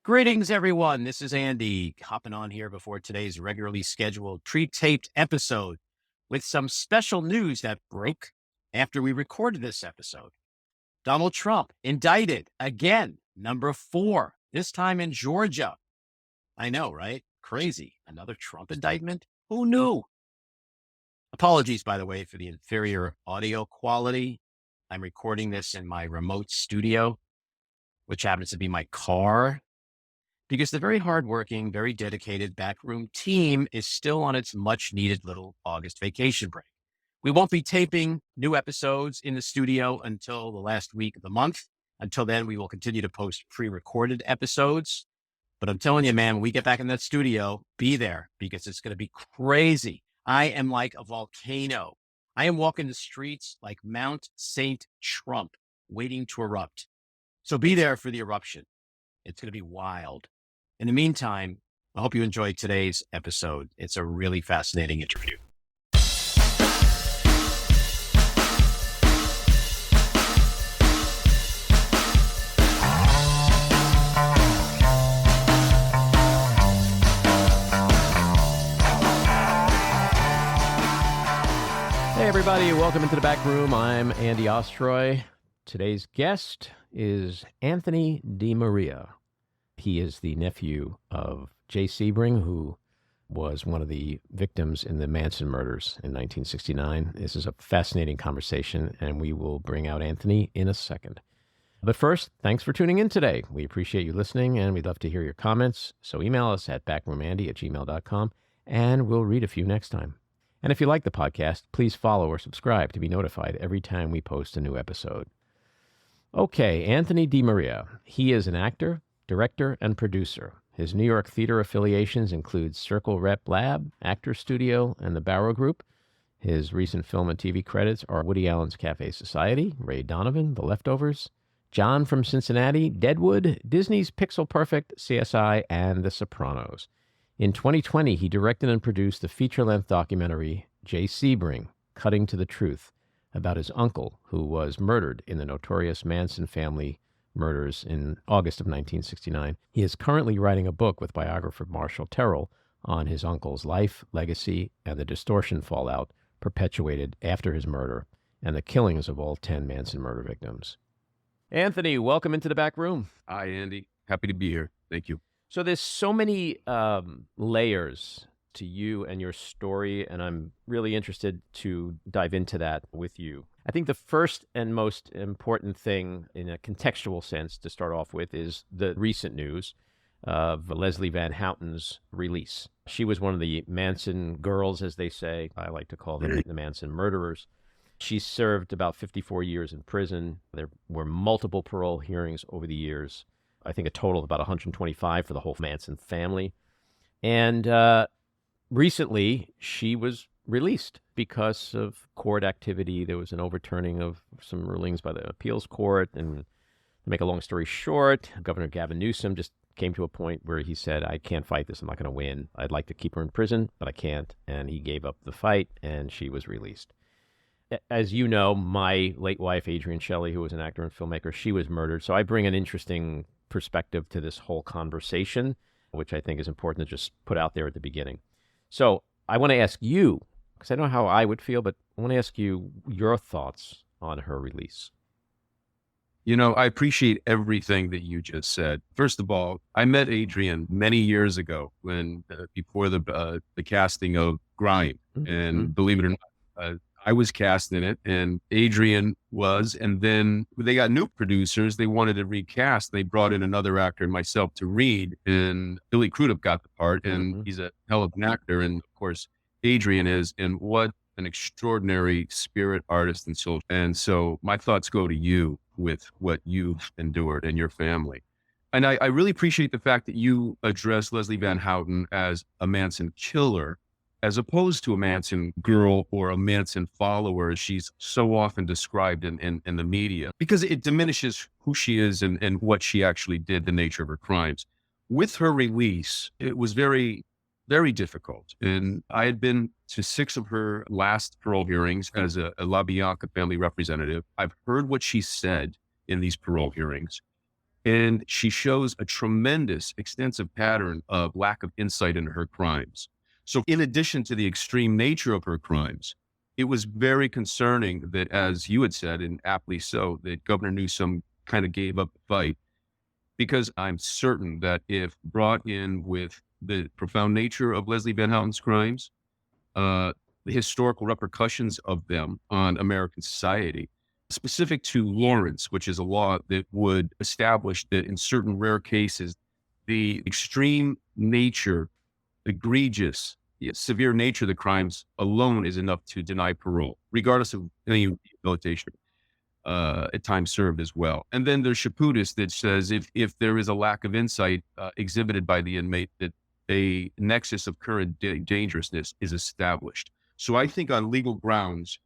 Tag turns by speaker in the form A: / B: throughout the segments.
A: Greetings, everyone. This is Andy hopping on here before today's regularly scheduled pre-taped episode with some special news that broke after we recorded this episode. Donald Trump indicted again, number 4, this time in Georgia. I know, right? Crazy. Another Trump indictment? Who knew? Apologies, by the way, for the inferior audio quality. I'm recording this in my remote studio, which happens to be my car, because the very hardworking, very dedicated backroom team is still on its much needed little August vacation break. We won't be taping new episodes in the studio until the last week of the month. Until then, we will continue to post pre-recorded episodes. But I'm telling you, man, when we get back in that studio, be there because it's going to be crazy. I am like a volcano. I am walking the streets like Mount St. Trump, waiting to erupt. So be there for the eruption. It's going to be wild. In the meantime, I hope you enjoyed today's episode. It's a really fascinating interview. Hey, everybody. Welcome into the back room. I'm Andy Ostroy. Today's guest is Anthony DiMaria. He is the nephew of Jay Sebring, who was one of the victims in the Manson murders in 1969. This is a fascinating conversation, and we will bring out Anthony in a second. But first, thanks for tuning in today. We appreciate you listening, and we'd love to hear your comments. So email us at backroomandy@gmail.com, and we'll read a few next time. And if you like the podcast, please follow or subscribe to be notified every time we post a new episode. Okay, Anthony DiMaria. He is an actor, director, and producer. His New York theater affiliations include Circle Rep Lab, Actor Studio, and the Barrow Group. His recent film and TV credits are Woody Allen's Cafe Society, Ray Donovan, The Leftovers, John from Cincinnati, Deadwood, Disney's Pixel Perfect, CSI, and The Sopranos. In 2020, he directed and produced the feature-length documentary Jay Sebring, Cutting to the Truth, about his uncle, who was murdered in the notorious Manson Family murders in August of 1969. He is currently writing a book with biographer Marshall Terrell on his uncle's life, legacy, and the distortion fallout perpetuated after his murder and the killings of all 10 Manson murder victims. Anthony, welcome into the back room.
B: Hi, Andy. Happy to be here. Thank you.
A: So there's so many layers to you and your story, and I'm really interested to dive into that with you. I think the first and most important thing in a contextual sense to start off with is the recent news of Leslie Van Houten's release. She was one of the Manson girls, as they say. I like to call them the Manson murderers. She served about 54 years in prison. There were multiple parole hearings over the years. I think a total of about 125 for the whole Manson family. And recently, she was released because of court activity. There was an overturning of some rulings by the appeals court. And to make a long story short, Governor Gavin Newsom just came to a point where he said, I can't fight this. I'm not going to win. I'd like to keep her in prison, but I can't. And he gave up the fight, and she was released. As you know, my late wife, Adrienne Shelley, who was an actor and filmmaker, she was murdered. So I bring an interesting perspective to this whole conversation, which I think is important to just put out there at the beginning. So I want to ask you, because I know how I would feel, but I want to ask you your thoughts on her release.
B: You know, I appreciate everything that you just said. First of all, I met Adrienne many years ago when before the casting of Grime, and believe it or not, I was cast in it, and Adrienne was. And then they got new producers. They wanted to recast. They brought in another actor and myself to read, and Billy Crudup got the part, and he's a hell of an actor. And of course, Adrienne is, and what an extraordinary spirit artist and soul. And so my thoughts go to you with what you've endured and your family. And I really appreciate the fact that you address Leslie Van Houten as a Manson killer, as opposed to a Manson girl or a Manson follower, as she's so often described in the media, because it diminishes who she is and what she actually did, the nature of her crimes. With her release, it was very, very difficult. And I had been to 6 of her last parole hearings as a La Bianca family representative. I've heard what she said in these parole hearings. And she shows a tremendous, extensive pattern of lack of insight into her crimes. So in addition to the extreme nature of her crimes, it was very concerning that, as you had said, and aptly so, that Governor Newsom kind of gave up the fight, because I'm certain that if brought in with the profound nature of Leslie Van Houten's crimes, the historical repercussions of them on American society, specific to Lawrence, which is a law that would establish that in certain rare cases, the extreme nature, egregious, severe nature of the crimes alone is enough to deny parole, regardless of any rehabilitation, at time served as well. And then there's Chaputis that says if there is a lack of insight exhibited by the inmate, that a nexus of current dangerousness is established. So I think on legal grounds,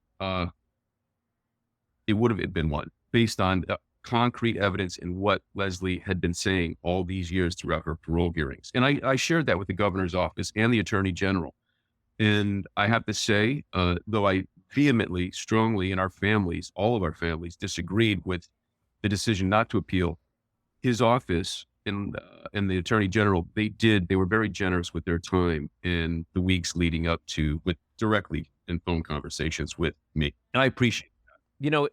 B: it would have been one based on concrete evidence in what Leslie had been saying all these years throughout her parole hearings. And I shared that with the governor's office and the attorney general. And I have to say, though I vehemently, strongly in our families, all of our families disagreed with the decision not to appeal, his office and the attorney general, they were very generous with their time in the weeks leading up to, with directly in phone conversations with me. And I appreciate.
A: You know,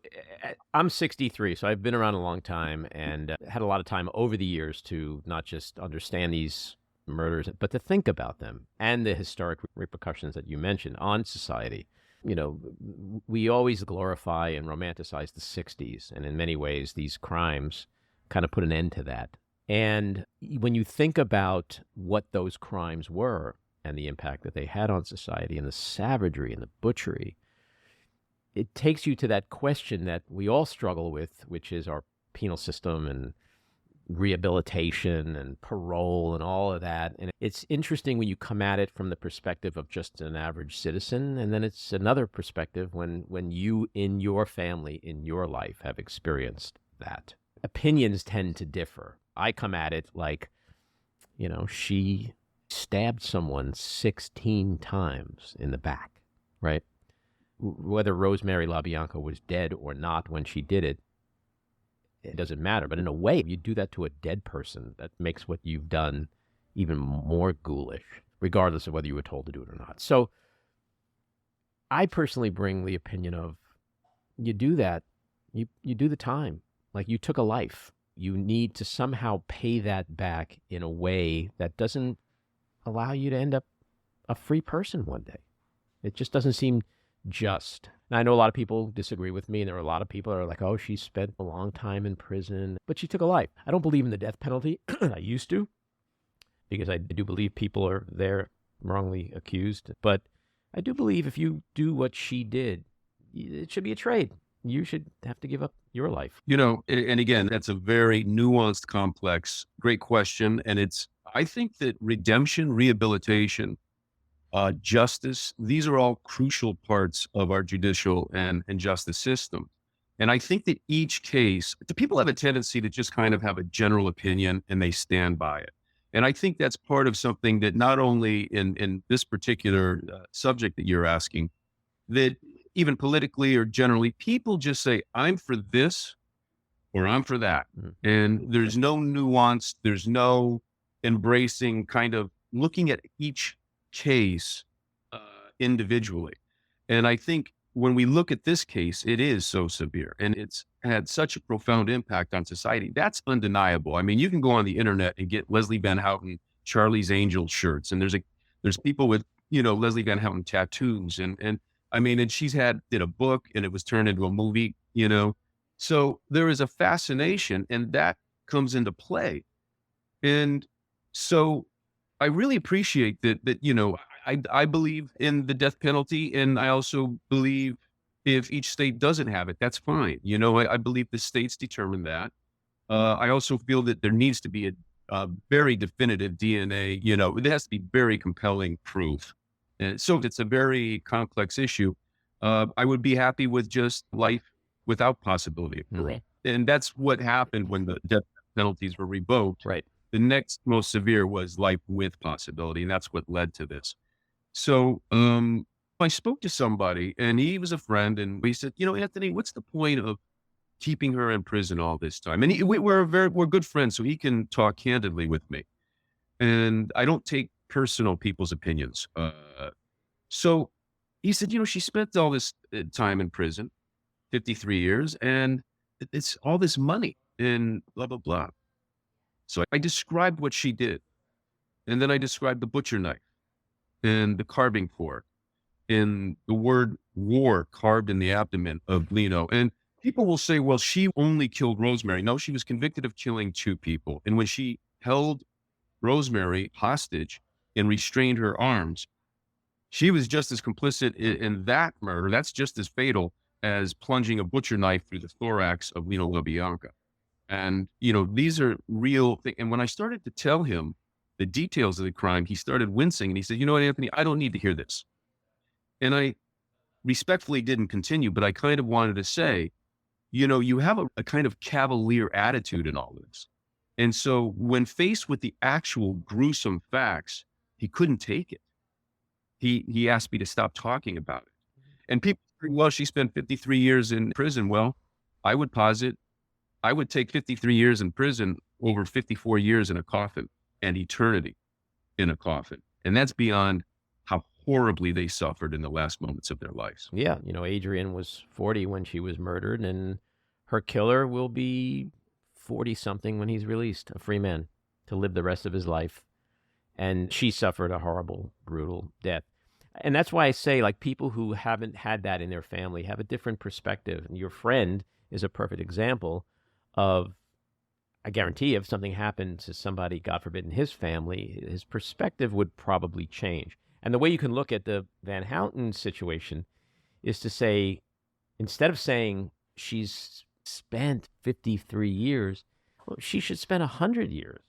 A: I'm 63, so I've been around a long time and had a lot of time over the years to not just understand these murders, but to think about them and the historic repercussions that you mentioned on society. You know, we always glorify and romanticize the 60s, and in many ways, these crimes kind of put an end to that. And when you think about what those crimes were and the impact that they had on society and the savagery and the butchery, it takes you to that question that we all struggle with, which is our penal system and rehabilitation and parole and all of that. And it's interesting when you come at it from the perspective of just an average citizen. And then it's another perspective when you in your family, in your life, have experienced that. Opinions tend to differ. I come at it like, you know, she stabbed someone 16 times in the back, right? Whether Rosemary LaBianca was dead or not when she did it, it doesn't matter. But in a way, you do that to a dead person, that makes what you've done even more ghoulish, regardless of whether you were told to do it or not. So I personally bring the opinion of, you do that, you do the time. Like, you took a life. You need to somehow pay that back in a way that doesn't allow you to end up a free person one day. It just doesn't seem just. And I know a lot of people disagree with me, and there are a lot of people that are like, oh, she spent a long time in prison, but she took a life. I don't believe in the death penalty. I used to, because I do believe people are there wrongly accused. But I do believe if you do what she did, it should be a trade. You should have to give up your life.
B: You know, and again, that's a very nuanced, complex, great question. And I think that redemption, rehabilitation, justice, these are all crucial parts of our judicial and justice system. And I think that each case, the people have a tendency to just kind of have a general opinion and they stand by it. And I think that's part of something that not only in this particular subject that you're asking, that even politically or generally, people just say, I'm for this or I'm for that. Mm-hmm. And there's no nuance. There's no embracing, kind of looking at each case individually. And I think when we look at this case, it is so severe and it's had such a profound impact on society. That's undeniable. I mean, you can go on the internet and get Leslie Van Houten, Charlie's Angel shirts. And there's people with, you know, Leslie Van Houten tattoos. And I mean, and she's did a book and it was turned into a movie, you know? So there is a fascination and that comes into play. And so I really appreciate that, you know, I believe in the death penalty. And I also believe if each state doesn't have it, that's fine. You know, I believe the states determine that. I also feel that there needs to be a very definitive DNA, you know, it has to be very compelling proof. And so it's a very complex issue. I would be happy with just life without possibility of parole. Mm-hmm. And that's what happened when the death penalties were revoked.
A: Right.
B: The next most severe was life with possibility, and that's what led to this. So I spoke to somebody, and he was a friend, and we said, you know, Anthony, what's the point of keeping her in prison all this time. And we're good friends, so he can talk candidly with me. And I don't take personal people's opinions. So he said, she spent all this time in prison, 53 years, and it's all this money and blah, blah, blah. So I described what she did. And then I described the butcher knife and the carving fork and the word war carved in the abdomen of Leno. And people will say, well, she only killed Rosemary. No, she was convicted of killing 2 people. And when she held Rosemary hostage and restrained her arms, she was just as complicit in that murder. That's just as fatal as plunging a butcher knife through the thorax of Leno LaBianca. And, these are real things. And when I started to tell him the details of the crime, he started wincing and he said, you know what, Anthony, I don't need to hear this. And I respectfully didn't continue, but I kind of wanted to say, you have a kind of cavalier attitude in all this. And so when faced with the actual gruesome facts, he couldn't take it. He asked me to stop talking about it. And people think, well, she spent 53 years in prison. Well, I would posit, I would take 53 years in prison over 54 years in a coffin and eternity in a coffin. And that's beyond how horribly they suffered in the last moments of their lives.
A: Yeah. Adrian was 40 when she was murdered, and her killer will be 40 something when he's released, a free man, to live the rest of his life. And she suffered a horrible, brutal death. And that's why I say, like, people who haven't had that in their family have a different perspective. And your friend is a perfect example of, I guarantee if something happened to somebody, God forbid, in his family, his perspective would probably change. And the way you can look at the Van Houten situation is to say, instead of saying she's spent 53 years, well, she should spend 100 years,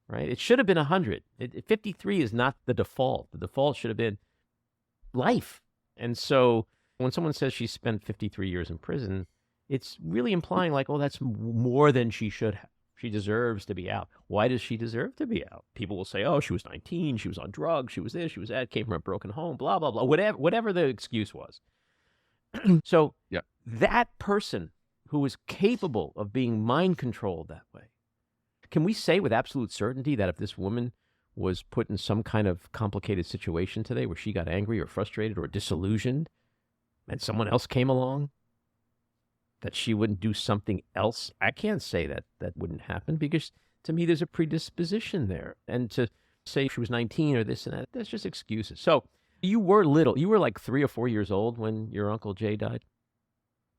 A: right? It should have been 100. 53 is not the default. The default should have been life. And so when someone says she spent 53 years in prison, it's really implying like, oh, that's more than she should have. She deserves to be out. Why does she deserve to be out? People will say, oh, she was 19, she was on drugs, she was this, she was that, came from a broken home, blah, blah, blah, whatever the excuse was. So
B: yeah,
A: that person who is capable of being mind controlled that way, can we say with absolute certainty that if this woman was put in some kind of complicated situation today where she got angry or frustrated or disillusioned and someone else came along, that she wouldn't do something else? I can't say that that wouldn't happen, because to me, there's a predisposition there. And to say she was 19 or this and that, that's just excuses. So you were little. You were like 3 or 4 years old when your Uncle Jay died?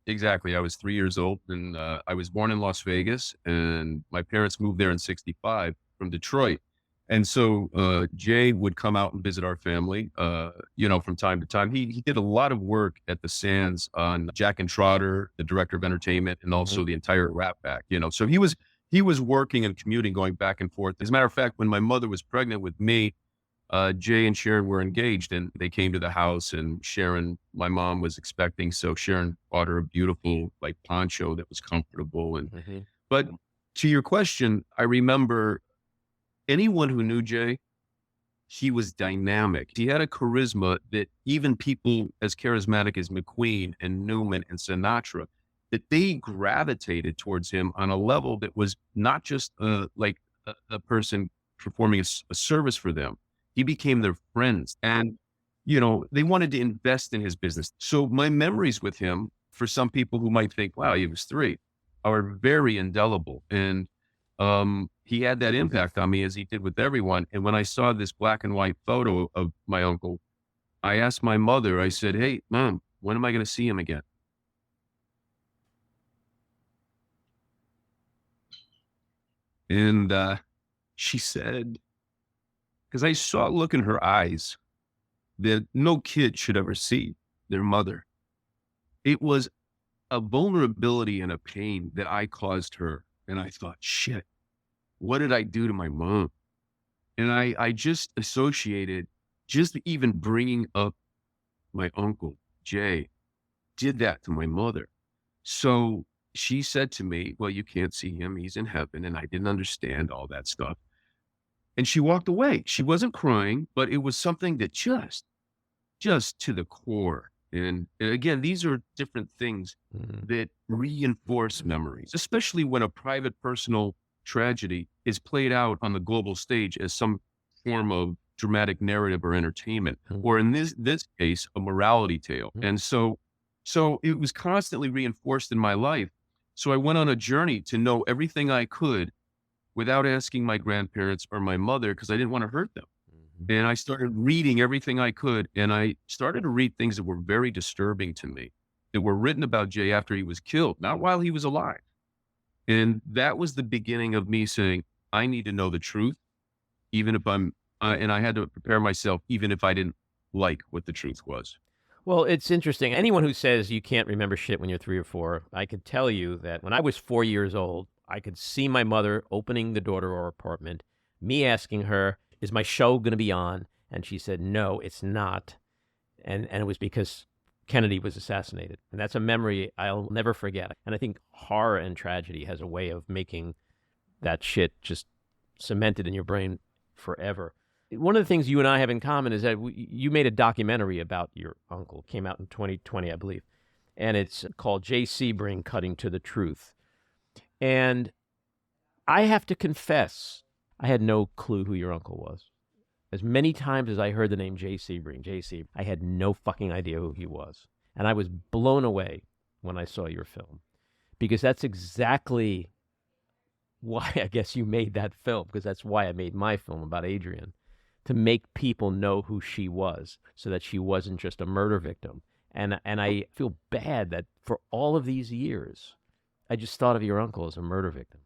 B: Exactly. I was 3 years old, and I was born in Las Vegas, and my parents moved there in 65 from Detroit. And so Jay would come out and visit our family, from time to time. He did a lot of work at the Sands on Jack and Trotter, the director of entertainment, and also the entire Rat Pack. So he was working and commuting, going back and forth. As a matter of fact, when my mother was pregnant with me, Jay and Sharon were engaged, and they came to the house, and Sharon, my mom, was expecting. So Sharon bought her a beautiful like poncho that was comfortable. But to your question, I remember anyone who knew Jay, he was dynamic. He had a charisma that even people as charismatic as McQueen and Newman and Sinatra, that they gravitated towards him on a level that was not just like a person performing a service for them. He became their friends, and, they wanted to invest in his business. So my memories with him, for some people who might think, wow, he was 3, are very indelible. And he had that impact on me, as he did with everyone. And when I saw this black and white photo of my uncle, I asked my mother, I said, hey, Mom, when am I going to see him again? And she said, because I saw a look in her eyes that no kid should ever see their mother. It was a vulnerability and a pain that I caused her. And I thought, shit, what did I do to my mom? And I just associated, just even bringing up my uncle, Jay, did that to my mother. So she said to me, well, you can't see him. He's in heaven. And I didn't understand all that stuff. And she walked away. She wasn't crying, but it was something that just to the core. And again, these are different things that reinforce memories, especially when a private personal tragedy is played out on the global stage as some form of dramatic narrative or entertainment, or in this case, a morality tale. And so it was constantly reinforced in my life. So I went on a journey to know everything I could without asking my grandparents or my mother, because I didn't want to hurt them. And I started reading everything I could. And I started to read things that were very disturbing to me, that were written about Jay after he was killed, not while he was alive. And that was the beginning of me saying, I need to know the truth, even if and I had to prepare myself, even if I didn't like what the truth was.
A: Well, it's interesting. Anyone who says you can't remember shit when you're 3 or 4, I could tell you that when I was 4 years old, I could see my mother opening the door to our apartment, me asking her, is my show going to be on? And she said, no, it's not. And it was because Kennedy was assassinated. And that's a memory I'll never forget. And I think horror and tragedy has a way of making that shit just cemented in your brain forever. One of the things you and I have in common is that you made a documentary about your uncle. It came out in 2020, I believe. And it's called Jay Sebring, Cutting to the Truth. And I have to confess, I had no clue who your uncle was. As many times as I heard the name Jay Sebring, I had no fucking idea who he was. And I was blown away when I saw your film. Because that's exactly why I guess you made that film, because that's why I made my film about Adrian, to make people know who she was, so that she wasn't just a murder victim. And I feel bad that for all of these years, I just thought of your uncle as a murder victim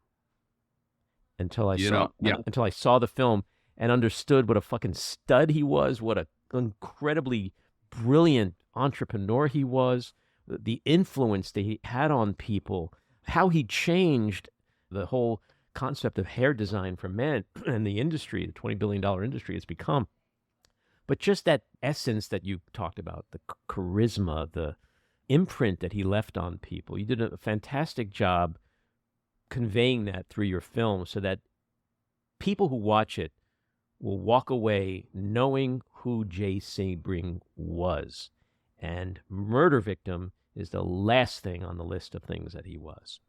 A: until I saw the film and understood what a fucking stud he was, what an incredibly brilliant entrepreneur he was, the influence that he had on people, how he changed the whole concept of hair design for men and the industry, the $20 billion industry it's become. But just that essence that you talked about, the charisma, the imprint that he left on people, you did a fantastic job conveying that through your film so that people who watch it will walk away knowing who Jay Sebring was. And murder victim is the last thing on the list of things that he was.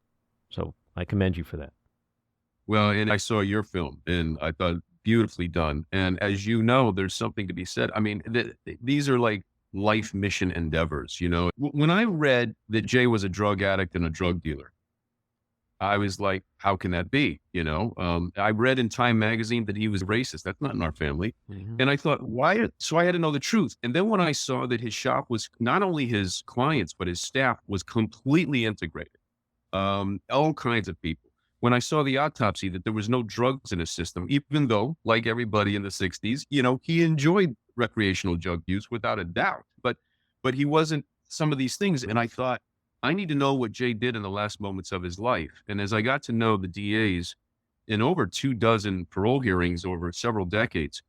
A: So I commend you for that.
B: Well, and I saw your film and I thought beautifully done. And as you know, there's something to be said. I mean, these are like life mission endeavors. You know, when I read that Jay was a drug addict and a drug dealer, I was like, how can that be? You know, I read in Time magazine that he was racist. That's not in our family. And I thought, why? So I had to know the truth. And then when I saw that his shop was not only his clients, but his staff was completely integrated, all kinds of people. When I saw the autopsy, that there was no drugs in his system, even though, like everybody in the 60s, you know, he enjoyed recreational drug use without a doubt, but he wasn't some of these things. And I thought, I need to know what Jay did in the last moments of his life. And as I got to know the DAs in over 24 parole hearings over several decades,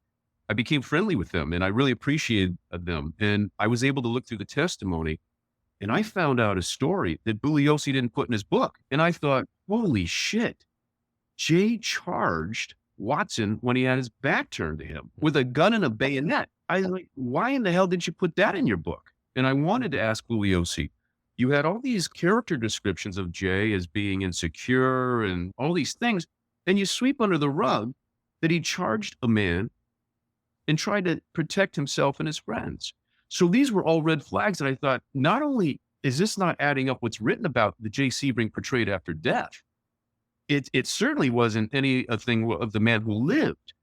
B: I became friendly with them and I really appreciated them. And I was able to look through the testimony and I found out a story that Bugliosi didn't put in his book. And I thought, holy shit, Jay charged Watson when he had his back turned to him with a gun and a bayonet. I was like, why in the hell did you put that in your book? And I wanted to ask Bugliosi, you had all these character descriptions of Jay as being insecure and all these things, and you sweep under the rug that he charged a man and tried to protect himself and his friends. So these were all red flags that I thought, not only is this not adding up what's written about the Jay Sebring portrayed after death, it certainly wasn't anything of the man who lived.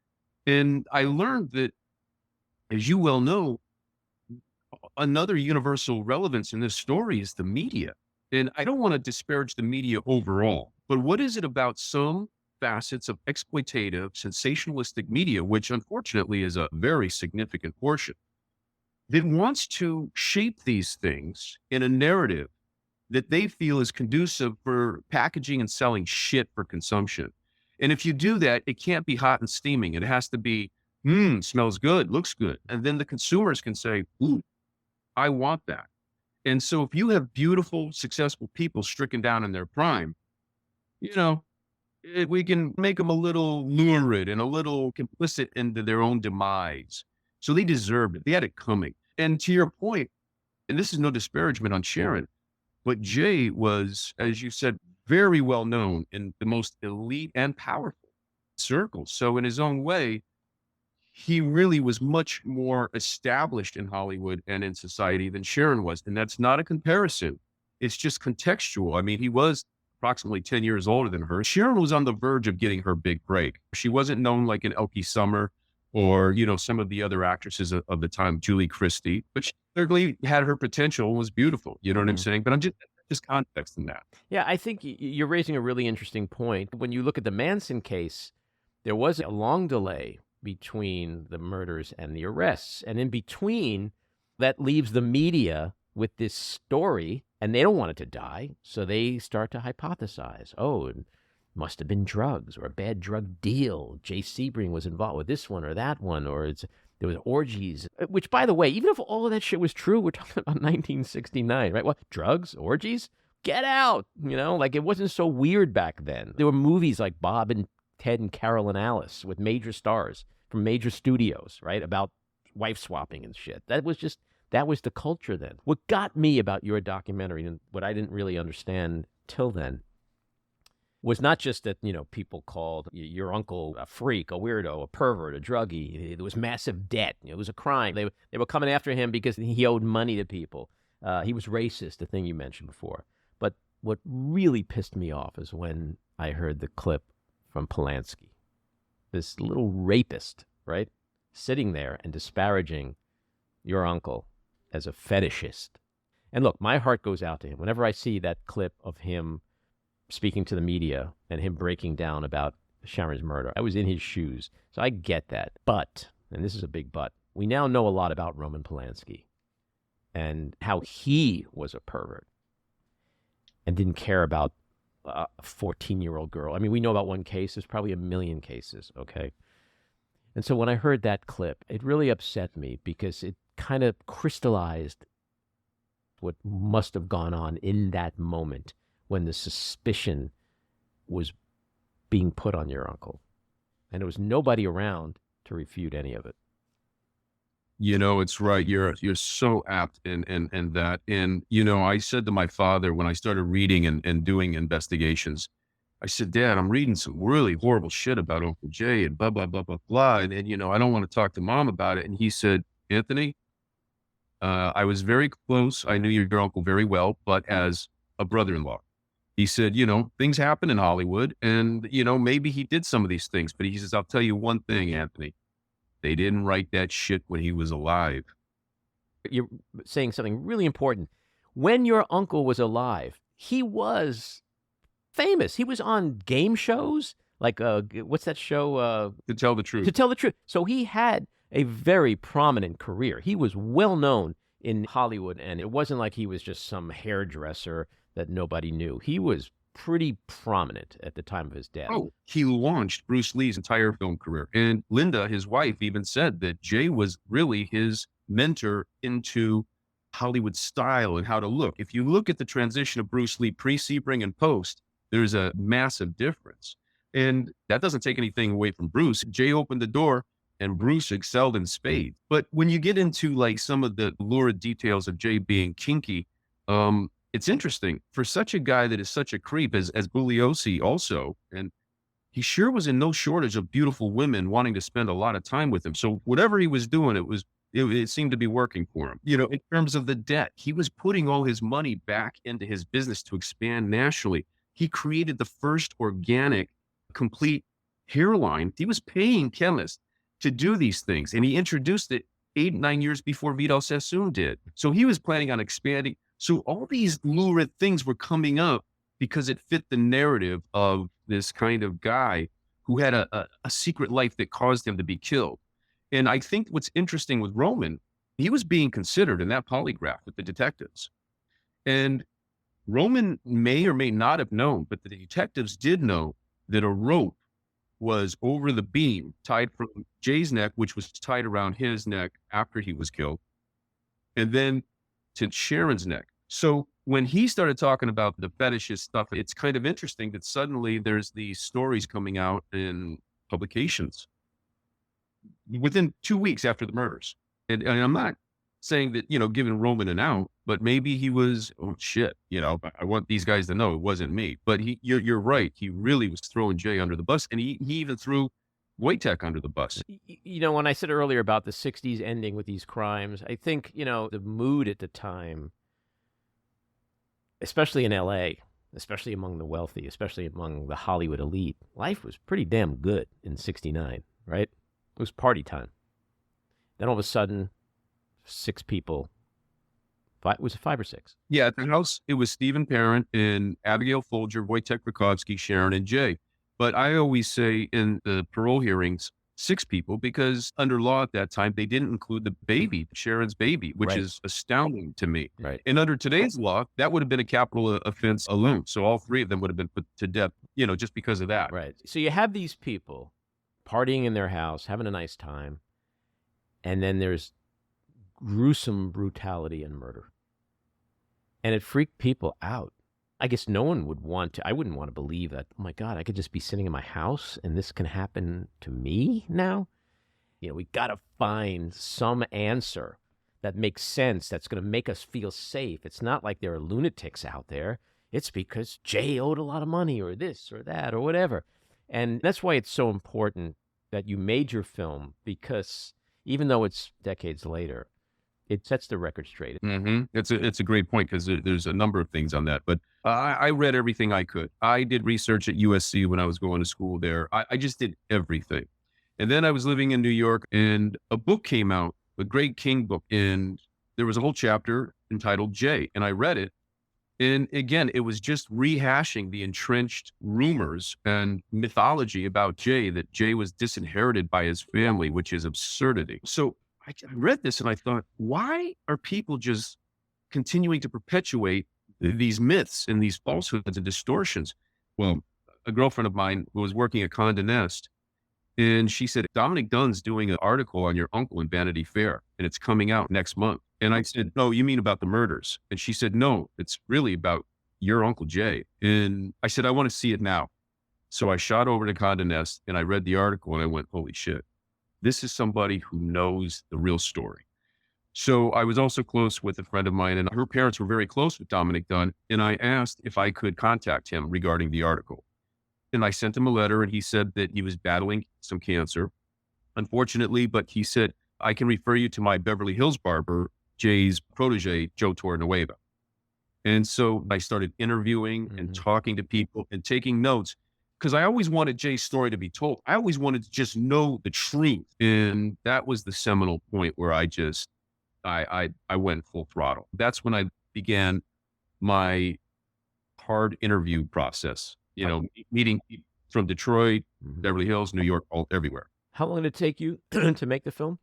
B: And I learned that, as you well know, another universal relevance in this story is the media. And I don't want to disparage the media overall, but what is it about some facets of exploitative, sensationalistic media, which unfortunately is a very significant portion, that wants to shape these things in a narrative that they feel is conducive for packaging and selling shit for consumption. And if you do that, it can't be hot and steaming. It has to be, smells good, looks good. And then the consumers can say, ooh, I want that. And so if you have beautiful, successful people stricken down in their prime, you know, we can make them a little lurid and a little complicit into their own demise. So they deserved it. They had it coming. And to your point, and this is no disparagement on Sharon, but Jay was, as you said, very well known in the most elite and powerful circles. So in his own way, he really was much more established in Hollywood and in society than Sharon was. And that's not a comparison. It's just contextual. I mean, he was approximately 10 years older than her. Sharon was on the verge of getting her big break. She wasn't known like an Elkie Summer or, some of the other actresses of the time, Julie Christie, but she certainly had her potential and was beautiful. You know what I'm saying? But I'm just context in that.
A: Yeah, I think you're raising a really interesting point. When you look at the Manson case, there was a long delay between the murders and the arrests. And in between, that leaves the media with this story, and they don't want it to die. So they start to hypothesize, it must have been drugs or a bad drug deal. Jay Sebring was involved with this one or that one, or there was orgies, which, by the way, even if all of that shit was true, we're talking about 1969, right? What, drugs, orgies? Get out, like it wasn't so weird back then. There were movies like Bob and Ted and Carol and Alice with major stars from major studios, right? About wife swapping and shit. That was the culture then. What got me about your documentary, and what I didn't really understand till then, was not just that, people called your uncle a freak, a weirdo, a pervert, a druggie. There was massive debt. It was a crime. They were coming after him because he owed money to people. He was racist, the thing you mentioned before. But what really pissed me off is when I heard the clip from Polanski, this little rapist, right, sitting there and disparaging your uncle as a fetishist. And look, my heart goes out to him. Whenever I see that clip of him speaking to the media and him breaking down about Sharon's murder, I was in his shoes. So I get that. But, and this is a big but, we now know a lot about Roman Polanski and how he was a pervert and didn't care about a 14-year-old girl. I mean, we know about one case. There's probably a million cases, okay? And so when I heard that clip, it really upset me because it kind of crystallized what must have gone on in that moment when the suspicion was being put on your uncle. And there was nobody around to refute any of it.
B: It's right. You're so apt in that. And, I said to my father when I started reading and doing investigations, I said, Dad, I'm reading some really horrible shit about Uncle Jay and blah, blah, blah, blah, blah. And I don't want to talk to Mom about it. And he said, Anthony, I was very close. I knew your uncle very well, but as a brother-in-law. He said, things happen in Hollywood and, maybe he did some of these things, but he says, I'll tell you one thing, Anthony. They didn't write that shit when he was alive.
A: You're saying something really important. When your uncle was alive, he was famous. He was on game shows. Like, what's that show?
B: To Tell the Truth.
A: To Tell the Truth. So he had a very prominent career. He was well known in Hollywood, and it wasn't like he was just some hairdresser that nobody knew. He was pretty prominent at the time of his death.
B: Oh, he launched Bruce Lee's entire film career. And Linda, his wife, even said that Jay was really his mentor into Hollywood style and how to look. If you look at the transition of Bruce Lee pre-Sebring and post, there's a massive difference. And that doesn't take anything away from Bruce. Jay opened the door and Bruce excelled in spades. But when you get into like some of the lurid details of Jay being kinky, it's interesting for such a guy that is such a creep as Bugliosi also, and he sure was in no shortage of beautiful women wanting to spend a lot of time with him. So whatever he was doing, it seemed to be working for him. In terms of the debt, he was putting all his money back into his business to expand nationally. He created the first organic, complete hairline. He was paying chemists to do these things, and he introduced it 8-9 years before Vidal Sassoon did. So he was planning on expanding. So all these lurid things were coming up because it fit the narrative of this kind of guy who had a secret life that caused him to be killed. And I think what's interesting with Roman, he was being considered in that polygraph with the detectives. And Roman may or may not have known, but the detectives did know that a rope was over the beam tied from Jay's neck, which was tied around his neck after he was killed, and then to Sharon's neck. So when he started talking about the fetishist stuff, it's kind of interesting that suddenly there's these stories coming out in publications within 2 weeks after the murders. And I'm not saying that, giving Roman an out, but maybe he was, oh shit, I want these guys to know it wasn't me. But you're right. He really was throwing Jay under the bus, and he even threw Wojtek under the bus.
A: When I said earlier about the 60s ending with these crimes, I think, the mood at the time, especially in LA, especially among the wealthy, especially among the Hollywood elite, life was pretty damn good in 69, right? It was party time. Then all of a sudden, 6 people, was it 5 or 6?
B: Yeah, at the house, it was Stephen Parent and Abigail Folger, Wojtek Rakowski, Sharon, and Jay. But I always say in the parole hearings, 6 people, because under law at that time, they didn't include the baby, Sharon's baby, which
A: Right.
B: is astounding to me.
A: Right.
B: And under today's law, that would have been a capital offense alone. So all 3 of them would have been put to death, just because of that.
A: Right. So you have these people partying in their house, having a nice time, and then there's gruesome brutality and murder. And it freaked people out. I guess no one would I wouldn't want to believe that, oh my God, I could just be sitting in my house and this can happen to me now. We got to find some answer that makes sense, that's going to make us feel safe. It's not like there are lunatics out there. It's because Jay owed a lot of money or this or that or whatever. And that's why it's so important that you made your film, because even though it's decades later, it sets the record straight.
B: Mm-hmm. It's a great point, because there's a number of things on that. But I read everything I could. I did research at USC when I was going to school there. I just did everything. And then I was living in New York, and a book came out, a Greg King book, and there was a whole chapter entitled Jay. And I read it. And again, it was just rehashing the entrenched rumors and mythology about Jay, that Jay was disinherited by his family, which is absurdity. So I read this and I thought, why are people just continuing to perpetuate these myths and these falsehoods and distortions? Well, a girlfriend of mine who was working at Condé Nast, and she said, Dominic Dunn's doing an article on your uncle in Vanity Fair, and it's coming out next month. And I said, no, you mean about the murders? And she said, no, it's really about your Uncle Jay. And I said, I want to see it now. So I shot over to Condé Nast and I read the article and I went, holy shit, this is somebody who knows the real story. So I was also close with a friend of mine, and her parents were very close with Dominic Dunn. And I asked if I could contact him regarding the article. And I sent him a letter, and he said that he was battling some cancer, unfortunately, but he said, I can refer you to my Beverly Hills barber, Jay's protege, Joe Torrenueva. And so I started interviewing and talking to people and taking notes, because I always wanted Jay's story to be told. I always wanted to just know the truth. And that was the seminal point where I went full throttle. That's when I began my hard interview process, meeting people from Detroit, Beverly Hills, New York, everywhere.
A: How long did it take you to make the film?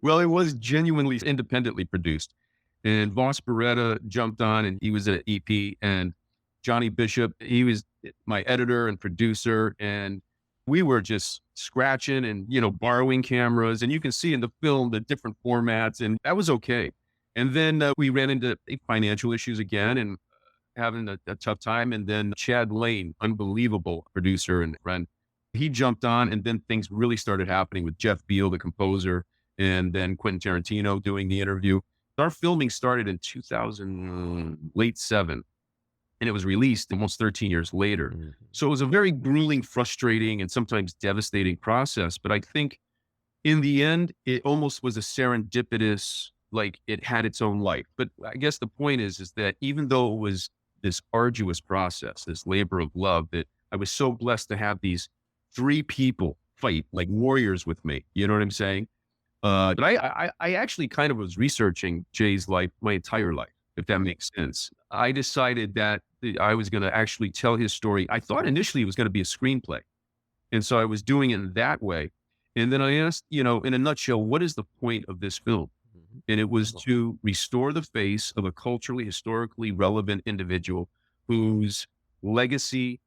B: Well, it was genuinely independently produced. And Voss Beretta jumped on, and he was an EP, and Johnny Bishop, he was my editor and producer. And we were just scratching and, borrowing cameras. And you can see in the film the different formats, and that was okay. And then we ran into financial issues again and having a tough time. And then Chad Lane, unbelievable producer and friend, he jumped on, and then things really started happening with Jeff Beal, the composer, and then Quentin Tarantino doing the interview. Our filming started in 2000, late 7, and it was released almost 13 years later. So it was a very grueling, frustrating, and sometimes devastating process. But I think in the end, it almost was a serendipitous, like it had its own life. But I guess the point is that even though it was this arduous process, this labor of love, that I was so blessed to have these 3 people fight like warriors with me. You know what I'm saying? But I actually kind of was researching Jay's life my entire life, if that makes sense. I decided that I was going to actually tell his story. I thought initially it was going to be a screenplay. And so I was doing it in that way. And then I asked, in a nutshell, what is the point of this film? And it was to restore the face of a culturally, historically relevant individual whose legacy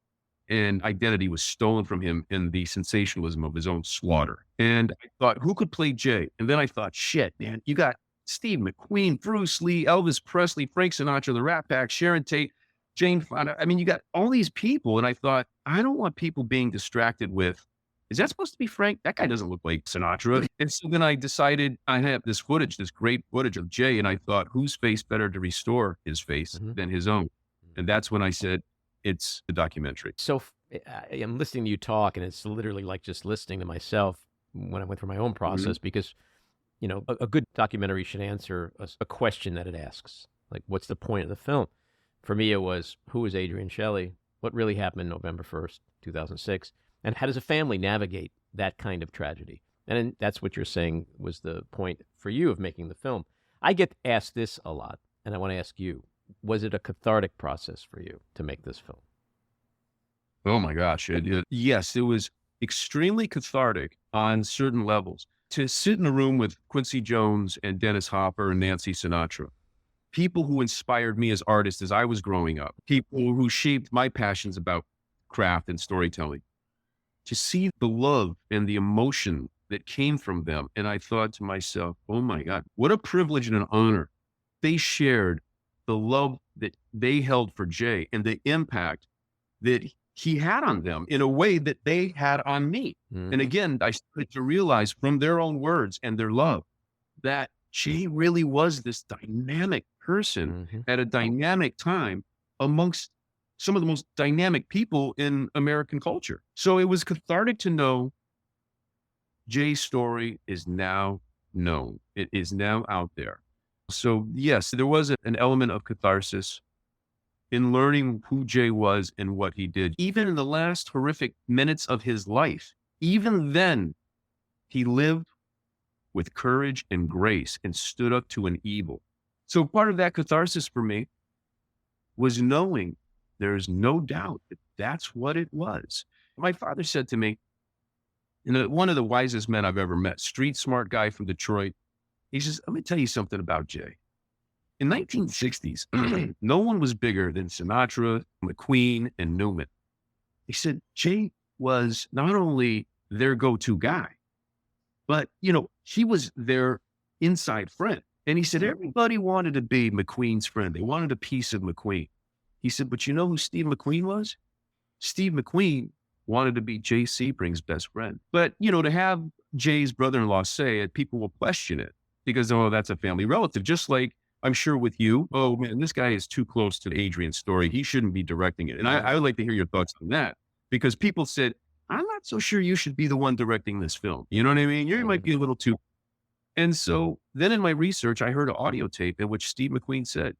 B: and identity was stolen from him in the sensationalism of his own slaughter. And I thought, who could play Jay? And then I thought, shit, man, you got Steve McQueen, Bruce Lee, Elvis Presley, Frank Sinatra, the Rat Pack, Sharon Tate, Jane Fonda. I mean, you got all these people. And I thought, I don't want people being distracted with is that supposed to be Frank? That guy doesn't look like Sinatra. And so then I decided I have this footage, this great footage of Jay. And I thought, whose face better to restore his face than his own? And that's when I said, it's the documentary.
A: So I'm listening to you talk, and it's literally like just listening to myself when I went through my own process, because, you know, a good documentary should answer a question that it asks. Like, what's the point of the film? For me, it was, who is Adrian Shelley? What really happened November 1st, 2006? And how does a family navigate that kind of tragedy? And that's what you're saying was the point for you of making the film. I get asked this a lot, and I want to ask you, was it a cathartic process for you to make this film?
B: Oh my gosh. Yes, it was extremely cathartic on certain levels. To sit in a room with Quincy Jones and Dennis Hopper and Nancy Sinatra, people who inspired me as artists as I was growing up, people who shaped my passions about craft and storytelling, to see the love and the emotion that came from them. And I thought to myself, oh my God, what a privilege and an honor. They shared the love that they held for Jay and the impact that he had on them in a way that they had on me. And again, I started to realize from their own words and their love that Jay really was this dynamic person at a dynamic time amongst some of the most dynamic people in American culture. So it was cathartic to know Jay's story is now known. It is now out there. So yes, there was an element of catharsis in learning who Jay was and what he did. Even in the last horrific minutes of his life, even then, he lived with courage and grace and stood up to an evil. So part of that catharsis for me was knowing there's no doubt that that's what it was. My father said to me, one of the wisest men I've ever met, street smart guy from Detroit, he says, let me tell you something about Jay. In 1960s, no one was bigger than Sinatra, McQueen, and Newman. He said, Jay was not only their go-to guy, but, you know, he was their inside friend. And he said, everybody wanted to be McQueen's friend. They wanted a piece of McQueen. He said, but you know who Steve McQueen was? Steve McQueen wanted to be Jay Sebring's best friend. But, you know, to have Jay's brother-in-law say it, people will question it because, oh, that's a family relative. Just like I'm sure with you, oh man, this guy is too close to Adrian's story. He shouldn't be directing it. And I would like to hear your thoughts on that, because people said, I'm not so sure you should be the one directing this film. You know what I mean? You might be a little too. And so then in my research, I heard an audio tape in which Steve McQueen said,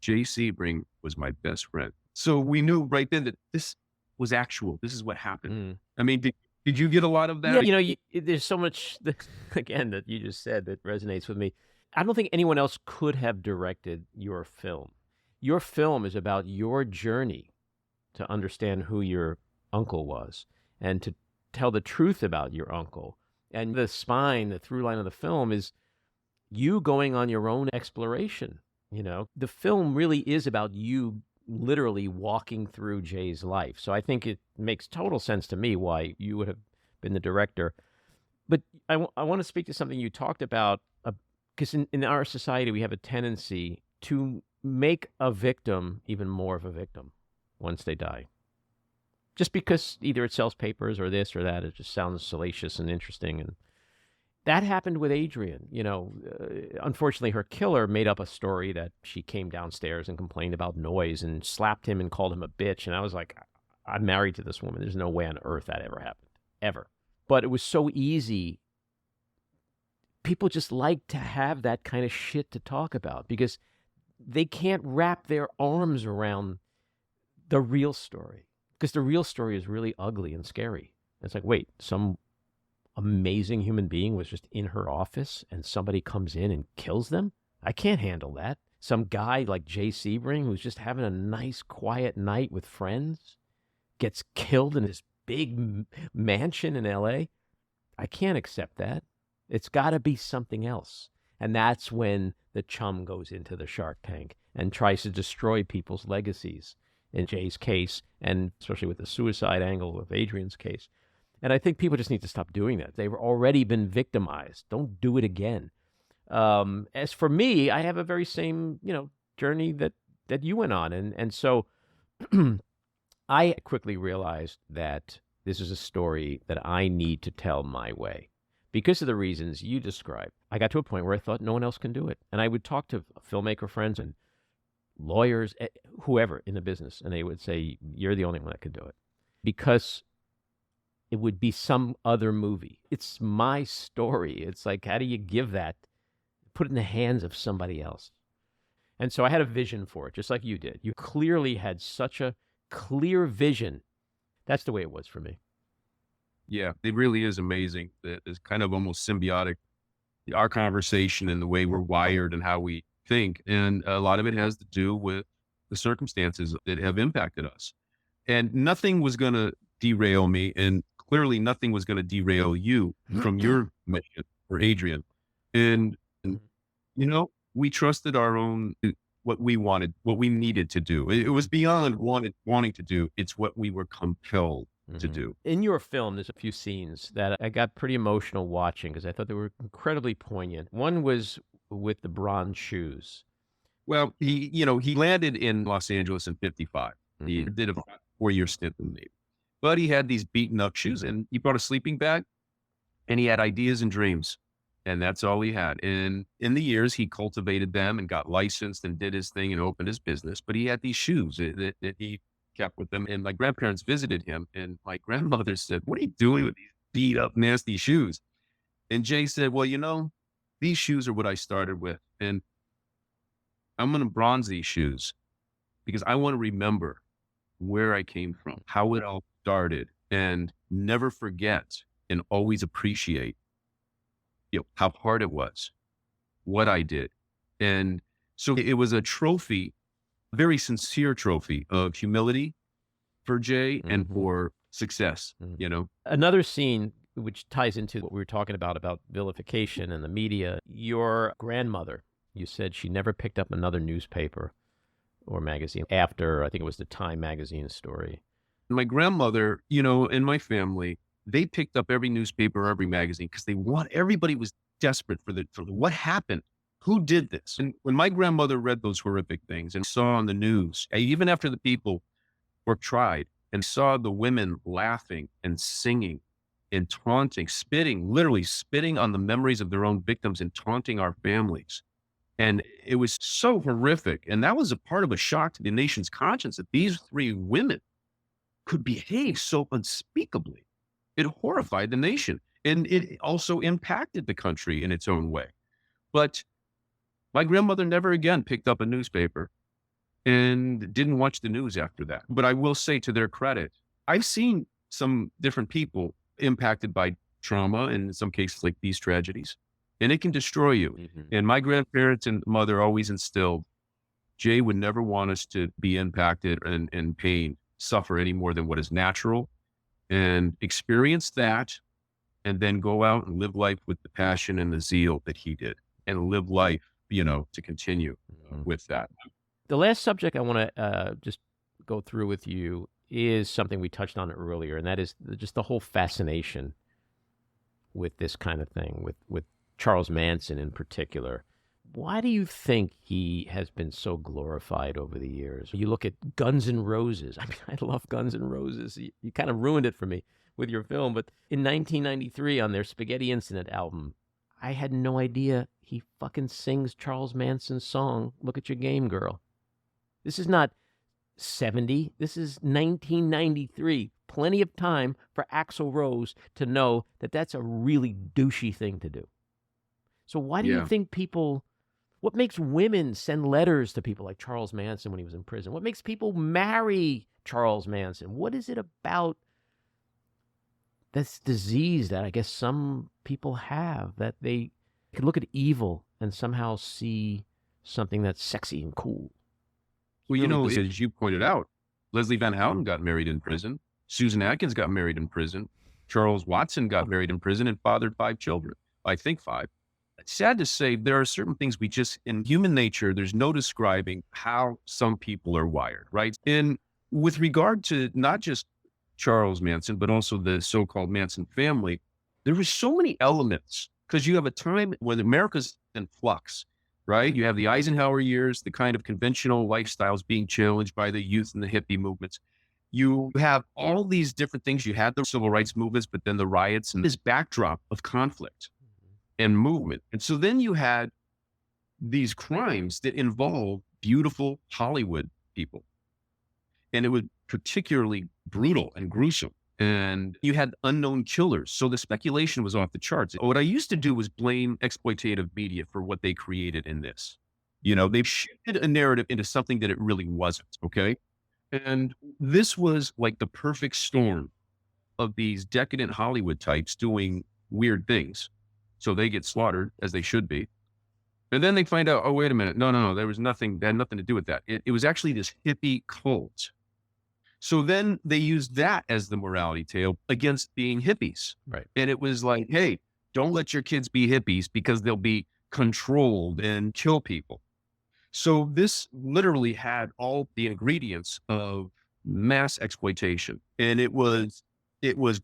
B: Jay Sebring was my best friend. So we knew right then that this was actual. This is what happened. I mean, did you get a lot of that?
A: Yeah, you know, there's so much, again, that you just said that resonates with me. I don't think anyone else could have directed your film. Your film is about your journey to understand who your uncle was and to tell the truth about your uncle. And the through line of the film is you going on your own exploration. You know, the film really is about you literally walking through Jay's life. So I think it makes total sense to me why you would have been the director. But I want to speak to something you talked about, because in our society, we have a tendency to make a victim even more of a victim once they die. Just because either it sells papers or this or that, it just sounds salacious and interesting. And that happened with Adrian. You know, unfortunately, her killer made up a story that she came downstairs and complained about noise and slapped him and called him a bitch. And I was like, I'm married to this woman. There's no way on earth that ever happened, ever. But it was so easy. People just like to have that kind of shit to talk about because they can't wrap their arms around the real story. Because the real story is really ugly and scary. It's like, wait, some amazing human being was just in her office and somebody comes in and kills them? I can't handle that. Some guy like Jay Sebring, who's just having a nice, quiet night with friends, gets killed in this big mansion in LA. I can't accept that. It's got to be something else. And that's when the chum goes into the Shark Tank and tries to destroy people's legacies in Jay's case, and especially with the suicide angle of Adrian's case. And I think people just need to stop doing that. They've already been victimized. Don't do it again. As for me, I have a very same, journey that you went on. And so I quickly realized that this is a story that I need to tell my way. Because of the reasons you described, I got to a point where I thought no one else can do it. And I would talk to filmmaker friends and lawyers, whoever in the business, and they would say, you're the only one that can do it. Because it would be some other movie. It's my story. It's like, how do you give that, put it in the hands of somebody else? And so I had a vision for it, just like you did. You clearly had such a clear vision. That's the way it was for me.
B: Yeah, it really is amazing. It's kind of almost symbiotic, our conversation and the way we're wired and how we think. And a lot of it has to do with the circumstances that have impacted us. And nothing was going to derail me. And clearly nothing was going to derail you from your mission or Adrian. And, you know, we trusted our own, what we wanted, what we needed to do. It was beyond wanting to do. It's what we were compelled to do.
A: In your film, there's a few scenes that I got pretty emotional watching because I thought they were incredibly poignant. One was with the bronze shoes.
B: Well, he landed in Los Angeles in 55. He did a 4-year stint in the Navy, but he had these beaten up shoes and he brought a sleeping bag and he had ideas and dreams. And that's all he had. And in the years, he cultivated them and got licensed and did his thing and opened his business. But he had these shoes that he kept with him. And my grandparents visited him. And my grandmother said, what are you doing with these beat up, nasty shoes? And Jay said, well, you know, these shoes are what I started with. And I'm going to bronze these shoes because I want to remember where I came from, how it all started, and never forget and always appreciate how hard it was, what I did. And so it was a trophy, a very sincere trophy of humility for Jay and for success,
A: Another scene which ties into what we were talking about vilification and the media. Your grandmother, you said she never picked up another newspaper or magazine after, I think it was the Time magazine story.
B: My grandmother, in my family, they picked up every newspaper, every magazine, because everybody was desperate for what happened, who did this. And when my grandmother read those horrific things and saw on the news, even after the people were tried and saw the women laughing and singing and taunting, literally spitting on the memories of their own victims and taunting our families. And it was so horrific. And that was a part of a shock to the nation's conscience that these 3 women could behave so unspeakably. It horrified the nation, and it also impacted the country in its own way. But my grandmother never again picked up a newspaper and didn't watch the news after that. But I will say, to their credit, I've seen some different people impacted by trauma, and in some cases like these tragedies, and it can destroy you. And my grandparents and mother always instilled, Jay would never want us to be impacted and in pain, suffer any more than what is natural. And experience that, and then go out and live life with the passion and the zeal that he did, and live life, to continue with that.
A: The last subject I want to just go through with you is something we touched on earlier, and that is just the whole fascination with this kind of thing, with Charles Manson in particular. Why do you think he has been so glorified over the years? You look at Guns N' Roses. I mean, I love Guns N' Roses. You kind of ruined it for me with your film. But in 1993, on their Spaghetti Incident album, I had no idea he fucking sings Charles Manson's song, Look at Your Game, Girl. This is not 70. This is 1993. Plenty of time for Axl Rose to know that that's a really douchey thing to do. So why do you think people... What makes women send letters to people like Charles Manson when he was in prison? What makes people marry Charles Manson? What is it about this disease that I guess some people have, that they can look at evil and somehow see something that's sexy and cool?
B: Well, as you pointed out, Leslie Van Houten got married in prison. Susan Atkins got married in prison. Charles Watson got married in prison and fathered 5 children. I think 5. Sad to say, there are certain things in human nature, there's no describing how some people are wired, right? And with regard to not just Charles Manson, but also the so-called Manson family, there were so many elements, because you have a time when America's in flux, right? You have the Eisenhower years, the kind of conventional lifestyles being challenged by the youth and the hippie movements. you have all these different things. You had the civil rights movements, but then the riots and this backdrop of conflict and movement. And so then you had these crimes that involved beautiful Hollywood people. And it was particularly brutal and gruesome. And you had unknown killers. So the speculation was off the charts. What I used to do was blame exploitative media for what they created in this. They've shifted a narrative into something that it really wasn't. Okay. And this was like the perfect storm of these decadent Hollywood types doing weird things. So they get slaughtered, as they should be. And then they find out, oh, wait a minute. No. There was nothing, that had nothing to do with that. It was actually this hippie cult. So then they used that as the morality tale against being hippies.
A: Right.
B: And it was like, hey, don't let your kids be hippies because they'll be controlled and kill people. So this literally had all the ingredients of mass exploitation. And it was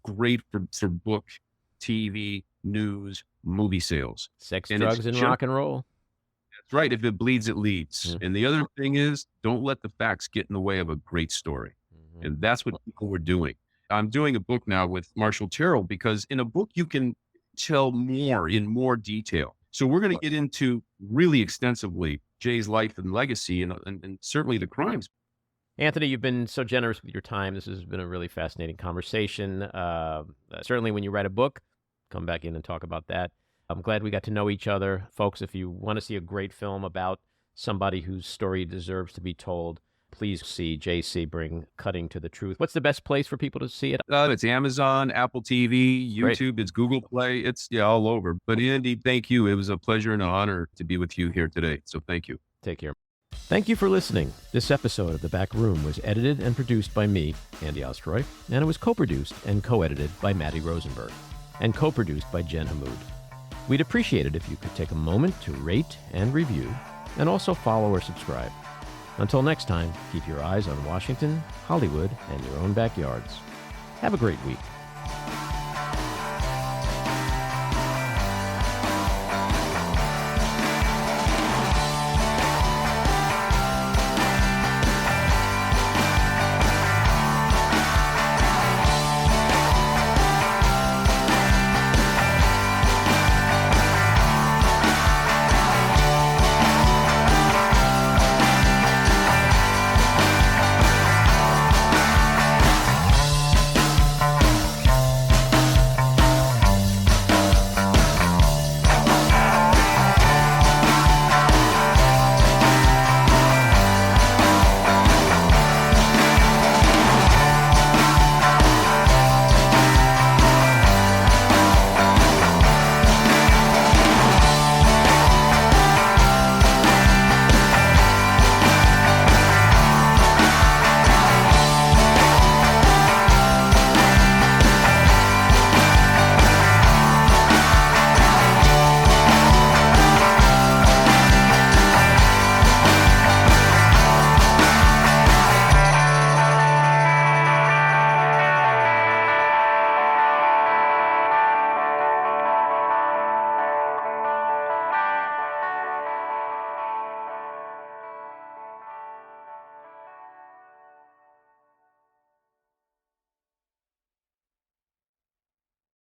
B: great for book, TV, news, movie sales.
A: Sex, drugs, and rock and roll.
B: That's right. If it bleeds, it leads.
A: Mm-hmm.
B: And the other thing is, don't let the facts get in the way of a great story. Mm-hmm. And that's what people were doing. I'm doing a book now with Marshall Terrell because in a book, you can tell more in more detail. So we're going to get into really extensively Jay's life and legacy and certainly the crimes.
A: Anthony, you've been so generous with your time. This has been a really fascinating conversation. Certainly when you write a book, come back in and talk about that. I'm glad we got to know each other. Folks, if you want to see a great film about somebody whose story deserves to be told, please see Jay Sebring, Cutting to the Truth. What's the best place for people to see it?
B: It's Amazon, Apple TV, YouTube, Great. It's Google Play. It's all over. But Andy, thank you. It was a pleasure and an honor to be with you here today. So thank you.
A: Take care. Thank you for listening. This episode of The Back Room was edited and produced by me, Andy Ostroy, and it was co-produced and co-edited by Maddie Rosenberg, and co-produced by Jen Hammoud. We'd appreciate it if you could take a moment to rate and review, and also follow or subscribe. Until next time, keep your eyes on Washington, Hollywood, and your own backyards. Have a great week.